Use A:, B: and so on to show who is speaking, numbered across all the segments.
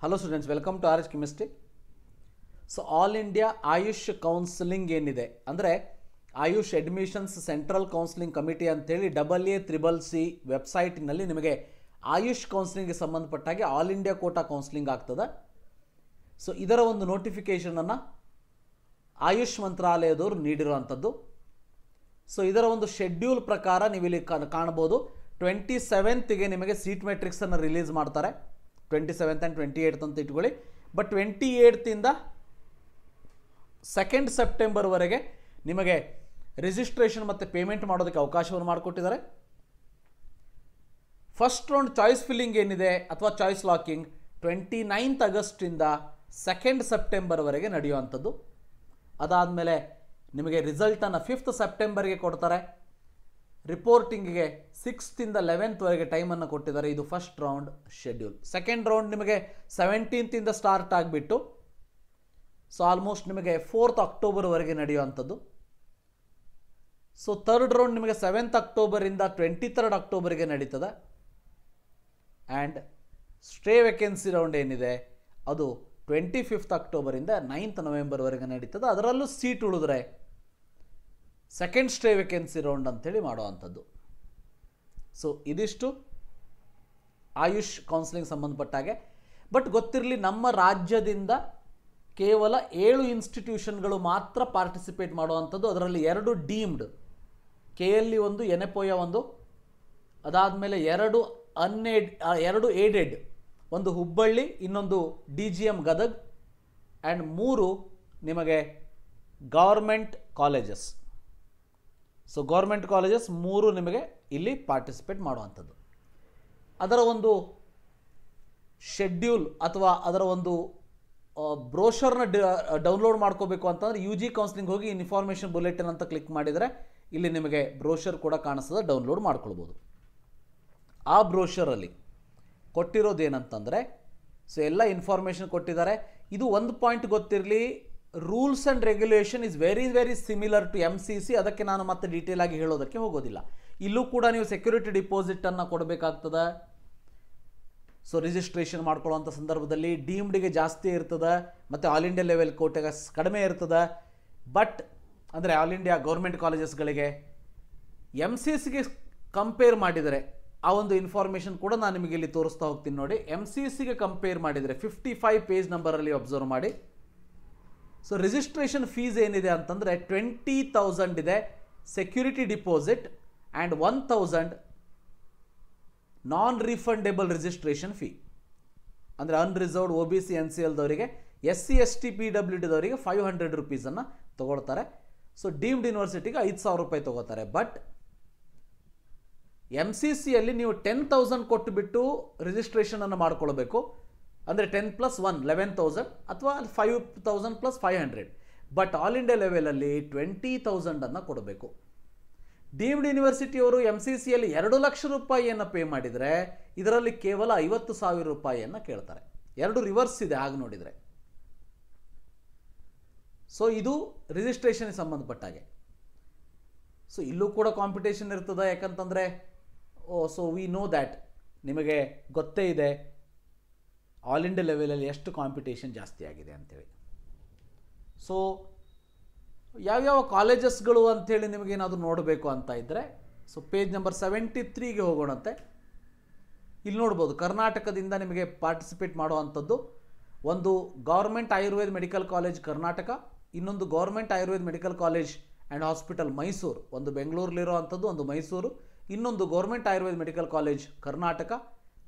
A: Hello students, welcome to RH Chemistry. So All India Ayush Counseling ಏನಿದೆ ಅಂದರೆ Ayush admissions central counseling committee ಅಂತೇಳಿ AA/CCC ವೆಬ್ಸೈಟ್ನಲ್ಲಿ ನಿಮಗೆ ಆಯುಷ್ ಕೌನ್ಸಿಲಿಂಗ್ಗೆ ಸಂಬಂಧಪಟ್ಟಾಗೆ ಆಲ್ ಇಂಡಿಯಾ ಕೋಟಾ ಕೌನ್ಸಿಲಿಂಗ್ ಆಗ್ತದೆ. ಸೊ ಇದರ ಒಂದು ನೋಟಿಫಿಕೇಷನನ್ನು ಆಯುಷ್ ಮಂತ್ರಾಲಯದವರು ನೀಡಿರುವಂಥದ್ದು. ಸೊ ಇದರ ಒಂದು ಶೆಡ್ಯೂಲ್ ಪ್ರಕಾರ ನೀವು ಇಲ್ಲಿ ಕಾಣ್ಬೋದು. 27th ನಿಮಗೆ ಸೀಟ್ ಮೆಟ್ರಿಕ್ಸನ್ನು ರಿಲೀಸ್ ಮಾಡ್ತಾರೆ. 27th and 28th ಅಂತ ಇಟ್ಕೊಳ್ಳಿ. ಬಟ್ 28th 2 ಸೆಪ್ಟೆಂಬರ್ವರೆಗೆ ನಿಮಗೆ ರಿಜಿಸ್ಟ್ರೇಷನ್ ಮತ್ತು ಪೇಮೆಂಟ್ ಮಾಡೋದಕ್ಕೆ ಅವಕಾಶವನ್ನು ಮಾಡಿಕೊಟ್ಟಿದ್ದಾರೆ. ಫಸ್ಟ್ ರೌಂಡ್ ಚಾಯ್ಸ್ ಫಿಲ್ಲಿಂಗ್ ಏನಿದೆ ಅಥವಾ ಚಾಯ್ಸ್ ಲಾಕಿಂಗ್ 29th ಆಗಸ್ಟಿಂದ 2 ಸೆಪ್ಟೆಂಬರ್ವರೆಗೆ ನಡೆಯುವಂಥದ್ದು. ಅದಾದಮೇಲೆ ನಿಮಗೆ ರಿಸಲ್ಟನ್ನು 5th ಸೆಪ್ಟೆಂಬರ್ಗೆ ಕೊಡ್ತಾರೆ. ರಿಪೋರ್ಟಿಂಗಿಗೆ 6th 11th ಟೈಮನ್ನು ಕೊಟ್ಟಿದ್ದಾರೆ. ಇದು first round schedule. Second round ನಿಮಗೆ 17th ಸ್ಟಾರ್ಟ್ ಆಗಿಬಿಟ್ಟು ಸೊ ಆಲ್ಮೋಸ್ಟ್ ನಿಮಗೆ 4th ಅಕ್ಟೋಬರ್ವರೆಗೆ ನಡೆಯುವಂಥದ್ದು. ಸೊ ಥರ್ಡ್ ರೌಂಡ್ ನಿಮಗೆ 7th ಅಕ್ಟೋಬರಿಂದ 23rd ಅಕ್ಟೋಬರ್ಗೆ ನಡೀತದೆ. ಆ್ಯಂಡ್ ಸ್ಟೇ ವೇಕೆನ್ಸಿ ರೌಂಡ್ ಏನಿದೆ ಅದು 25th ಅಕ್ಟೋಬರಿಂದ 9th ನವೆಂಬರ್ವರೆಗೆ ನಡೀತದೆ. ಅದರಲ್ಲೂ ಸೀಟ್ ಉಳಿದ್ರೆ ಸೆಕೆಂಡ್ ಸ್ಟೇ ವೇಕೆನ್ಸಿ ರೌಂಡ್ ಅಂಥೇಳಿ ಮಾಡುವಂಥದ್ದು. ಸೊ ಇದಿಷ್ಟು ಆಯುಷ್ ಕೌನ್ಸಿಲಿಂಗ್ ಸಂಬಂಧಪಟ್ಟಾಗೆ. ಬಟ್ ಗೊತ್ತಿರಲಿ, ನಮ್ಮ ರಾಜ್ಯದಿಂದ ಕೇವಲ 7 ಇನ್ಸ್ಟಿಟ್ಯೂಷನ್ಗಳು ಮಾತ್ರ ಪಾರ್ಟಿಸಿಪೇಟ್ ಮಾಡುವಂಥದ್ದು. ಅದರಲ್ಲಿ 2 ಡೀಮ್ಡ್, KLE 1, ಎನೆಪೋಯ 1, ಅದಾದಮೇಲೆ 2 ಏಡೆಡ್, ಒಂದು ಹುಬ್ಬಳ್ಳಿ, ಇನ್ನೊಂದು DGM ಗದಗ್, ಆ್ಯಂಡ್ 3 ನಿಮಗೆ government colleges. So government colleges 3 ನಿಮಗೆ ಇಲ್ಲಿ ಪಾರ್ಟಿಸಿಪೇಟ್ ಮಾಡುವಂಥದ್ದು. ಅದರ ಒಂದು ಶೆಡ್ಯೂಲ್ ಅಥವಾ ಅದರ ಒಂದು ಬ್ರೋಷರ್ನ ಡೌನ್ಲೋಡ್ ಮಾಡ್ಕೋಬೇಕು ಅಂತಂದರೆ UG ಕೌನ್ಸಿಲಿಂಗ್ ಹೋಗಿ ಇನ್ಫಾರ್ಮೇಷನ್ ಬುಲೆಟಿನ್ ಅಂತ ಕ್ಲಿಕ್ ಮಾಡಿದರೆ ಇಲ್ಲಿ ನಿಮಗೆ ಬ್ರೋಷರ್ ಕೂಡ ಕಾಣಿಸ್ತದೆ, ಡೌನ್ಲೋಡ್ ಮಾಡ್ಕೊಳ್ಬೋದು. ಆ ಬ್ರೋಷರಲ್ಲಿ ಕೊಟ್ಟಿರೋದೇನಂತಂದರೆ ಸೊ ಎಲ್ಲ ಇನ್ಫಾರ್ಮೇಷನ್ ಕೊಟ್ಟಿದ್ದಾರೆ. ಇದು ಒಂದು ಪಾಯಿಂಟ್ ಗೊತ್ತಿರಲಿ, rules and regulation is very similar to MCC. ಅದಕ್ಕೆ ನಾನು ಮತ್ತೆ ಡೀಟೇಲ್ ಆಗಿ ಹೇಳೋದಕ್ಕೆ ಹೋಗೋದಿಲ್ಲ. ಇಲ್ಲೂ ಕೂಡ ನೀವು ಸೆಕ್ಯೂರಿಟಿ ಡಿಪಾಸಿಟನ್ನು ಕೊಡಬೇಕಾಗ್ತದೆ. ಸೊ ರಿಜಿಸ್ಟ್ರೇಷನ್ ಮಾಡ್ಕೊಳ್ಳೋವಂಥ ಸಂದರ್ಭದಲ್ಲಿ ಡೀಮ್ಡ್ಗೆ ಜಾಸ್ತಿ ಇರ್ತದೆ ಮತ್ತು ಆಲ್ ಇಂಡಿಯಾ ಲೆವೆಲ್ ಕೋಟೆಗೆ ಕಡಿಮೆ ಇರ್ತದೆ. ಬಟ್ ಅಂದರೆ ಆಲ್ ಇಂಡಿಯಾ ಗೌರ್ಮೆಂಟ್ ಕಾಲೇಜಸ್ಗಳಿಗೆ MCCಗೆ ಕಂಪೇರ್ ಮಾಡಿದರೆ ಆ ಒಂದು ಇನ್ಫಾರ್ಮೇಷನ್ ಕೂಡ ನಾನು ನಿಮಗೆ ಇಲ್ಲಿ ತೋರಿಸ್ತಾ ಹೋಗ್ತೀನಿ ನೋಡಿ. MCCಗೆ ಕಂಪೇರ್ ಮಾಡಿದರೆ 55 ಪೇಜ್ ನಂಬರಲ್ಲಿ ಅಬ್ಸರ್ವ್ ಮಾಡಿ. ಸೊ ರಿಜಿಸ್ಟ್ರೇಷನ್ ಫೀಸ್ ಏನಿದೆ ಅಂತಂದರೆ 20,000 ಇದೆ security deposit and 1,000 non refundable registration fee. ಅಂದರೆ ಅನ್ರಿಸರ್ವ್ಡ್ OBC NCLದವರಿಗೆ, SC ST PWDದವರಿಗೆ 500 ರೂಪೀಸನ್ನು ತೊಗೊಳ್ತಾರೆ. ಸೊ ಡೀಮ್ಡ್ ಯೂನಿವರ್ಸಿಟಿಗೆ 5,000 ರೂಪಾಯಿ ತೊಗೋತಾರೆ. ಬಟ್ MCCಯಲ್ಲಿ ನೀವು 10,000 ಕೊಟ್ಟುಬಿಟ್ಟು ರಿಜಿಸ್ಟ್ರೇಷನನ್ನು ಮಾಡ್ಕೊಳ್ಬೇಕು. ಅಂದರೆ 10 + 1 11,000 ಅಥವಾ 5,000 + 500. ಬಟ್ ಆಲ್ ಇಂಡಿಯಾ ಲೆವೆಲಲ್ಲಿ 20,000 ಕೊಡಬೇಕು. ಡೀಮ್ಡ್ ಯೂನಿವರ್ಸಿಟಿಯವರು MCCಯಲ್ಲಿ 2 ಲಕ್ಷ ರೂಪಾಯಿಯನ್ನು ಪೇ ಮಾಡಿದರೆ ಇದರಲ್ಲಿ ಕೇವಲ 50,000 ರೂಪಾಯಿಯನ್ನು ಕೇಳ್ತಾರೆ. 2 ರಿವರ್ಸ್ ಇದೆ ಆಗ ನೋಡಿದರೆ. ಸೊ ಇದು ರಿಜಿಸ್ಟ್ರೇಷನ್ಗೆ ಸಂಬಂಧಪಟ್ಟಾಗೆ. ಸೊ ಇಲ್ಲೂ ಕೂಡ ಕಾಂಪಿಟೇಷನ್ ಇರ್ತದೆ. ಯಾಕಂತಂದರೆ ಸೊ ವಿ ನೋ ದ್ಯಾಟ್, ನಿಮಗೆ ಗೊತ್ತೇ ಇದೆ ಆಲ್ ಇಂಡಿಯಾ ಲೆವೆಲಲ್ಲಿ ಎಷ್ಟು ಕಾಂಪಿಟೇಷನ್ ಜಾಸ್ತಿ ಆಗಿದೆ ಅಂಥೇಳಿ. ಸೊ ಯಾವ್ಯಾವ ಕಾಲೇಜಸ್ಗಳು ಅಂಥೇಳಿ ನಿಮಗೇನಾದರೂ ನೋಡಬೇಕು ಅಂತ ಇದ್ದರೆ ಸೊ ಪೇಜ್ ನಂಬರ್ 73ಗೆ ಹೋಗೋಣಂತೆ. ಇಲ್ಲಿ ನೋಡ್ಬೋದು ಕರ್ನಾಟಕದಿಂದ ನಿಮಗೆ ಪಾರ್ಟಿಸಿಪೇಟ್ ಮಾಡುವಂಥದ್ದು. ಒಂದು government Ayurveda medical college Karnataka, ಇನ್ನೊಂದು government Ayurveda medical college and hospital Mysuru, ಒಂದು ಬೆಂಗಳೂರಲ್ಲಿರೋ ಅಂಥದ್ದು, ಒಂದು ಮೈಸೂರು, ಇನ್ನೊಂದು government Ayurveda medical college Karnataka,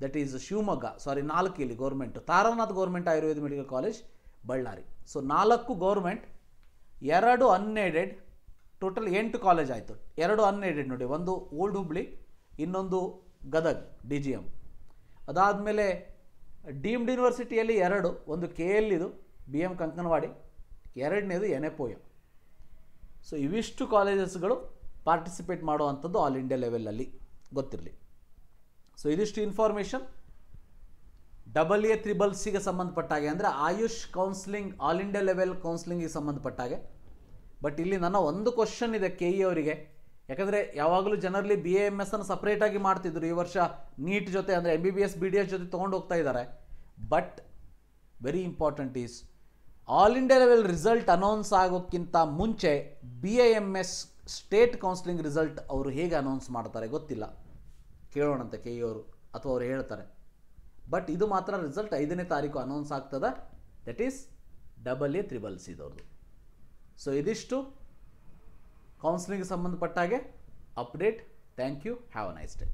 A: that is Shivamogga. 4 ಇಲ್ಲಿ government, Taranath government Ayurveda medical college Ballari. So 4 government, 2 unaided, total 8 college ಆಯಿತು. 2 ಅನ್ಏಡೆಡ್ ನೋಡಿ, ಒಂದು ಓಲ್ಡ್ ಹುಬ್ಳಿ, ಇನ್ನೊಂದು ಗದಗ್ DGM. ಅದಾದಮೇಲೆ ಡೀಮ್ಡ್ ಯೂನಿವರ್ಸಿಟಿಯಲ್ಲಿ 2, ಒಂದು KLE BM ಕಂಕನವಾಡಿ, 2ನೇದು ಎನೆಪೋಯ. ಸೊ ಇವಿಷ್ಟು ಕಾಲೇಜಸ್ಗಳು ಪಾರ್ಟಿಸಿಪೇಟ್ ಮಾಡುವಂಥದ್ದು ಆಲ್ ಇಂಡಿಯಾ ಲೆವೆಲಲ್ಲಿ, ಗೊತ್ತಿರಲಿ. ಸೊ ಇದಿಷ್ಟು ಇನ್ಫಾರ್ಮೇಷನ್ AA/CCCಗೆ ಸಂಬಂಧಪಟ್ಟಾಗೆ, ಅಂದರೆ Ayush counseling all India level ಕೌನ್ಸಿಲಿಂಗಿಗೆ ಸಂಬಂಧಪಟ್ಟಾಗೆ. ಬಟ್ ಇಲ್ಲಿ ನನ್ನ ಒಂದು ಕ್ವಶನ್ ಇದೆ KE ಅವರಿಗೆ. ಯಾಕಂದರೆ ಯಾವಾಗಲೂ ಜನರಲಿ BAMS ಸಪ್ರೇಟಾಗಿ ಮಾಡ್ತಿದ್ರು. ಈ ವರ್ಷ ನೀಟ್ ಜೊತೆ ಅಂದರೆ MBBS BDS ಜೊತೆ ತೊಗೊಂಡು ಹೋಗ್ತಾ ಇದ್ದಾರೆ. But very important is all India level result announce ಆಗೋಕ್ಕಿಂತ ಮುಂಚೆ BIMS ಸ್ಟೇಟ್ ಕೌನ್ಸಿಲಿಂಗ್ ರಿಸಲ್ಟ್ ಅವರು ಹೇಗೆ ಅನೌನ್ಸ್ ಮಾಡ್ತಾರೆ ಗೊತ್ತಿಲ್ಲ, ಕೇಳೋಣಂತೆ ಕೆ ಇ ಅವರು ಅಥವಾ ಅವ್ರು ಹೇಳ್ತಾರೆ. ಬಟ್ ಇದು ಮಾತ್ರ ರಿಸಲ್ಟ್ 5ನೇ ತಾರೀಕು ಅನೌನ್ಸ್ ಆಗ್ತದೆ, ದಟ್ ಈಸ್ AA CCCದವ್ರದ್ದು. ಸೊ ಇದಿಷ್ಟು ಕೌನ್ಸಿಲಿಂಗ್ ಸಂಬಂಧಪಟ್ಟ ಹಾಗೆ update. Thank you, have a nice day.